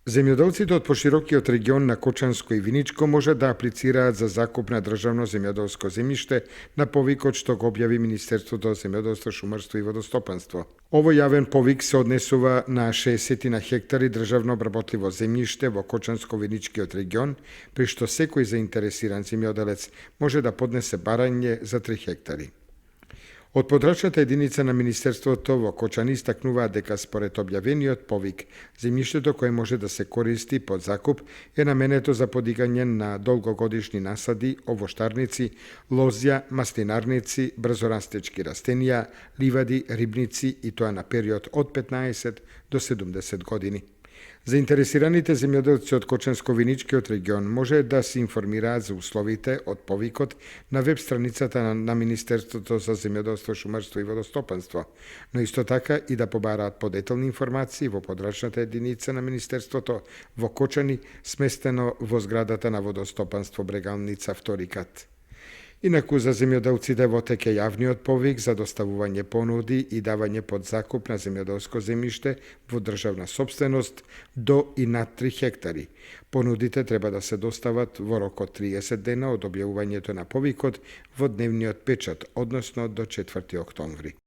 Земјоделците од поширокиот регион на Кочанско и Виничко може да аплицираат за закуп на државно земјоделско земјиште на повикот што го објави Министерството за земјоделство, шумарство и водостопанство. Овој јавен повик се однесува на 60 на хектари државно обработливо земјиште во Кочанско-Виничкиот регион, при што секој заинтересиран земјоделец може да поднесе барање за 3 хектари. Од подрачната единица на Министерството во Кочани истакнуваат дека според објавениот повик, земјиштето кое може да се користи под закуп е наменето за подигање на долгогодишни насади, овоштарници, лозја, маслинарници, брзорастечки растенија, ливади, рибници и тоа на период од 15 до 70 години. Заинтересираните земјоделци од Кочанско-Виничкиот регион може да се информираат за условите од повикот на веб страницата на Министерството за земјоделство, шумарство и водостопанство, но исто така и да побараат подетелни информации во подрачната единица на Министерството во Кочани, сместено во зградата на водостопанство Брегалница 2 кат. Инаку за земјоделците во тек е јавниот повик за доставување понуди и давање под закуп на земјоделско земјиште во државна сопственост до и над 3 хектари. Понудите треба да се достават во рок од 30 дена од објавувањето на повикот во дневниот печат, односно до 4 октомври.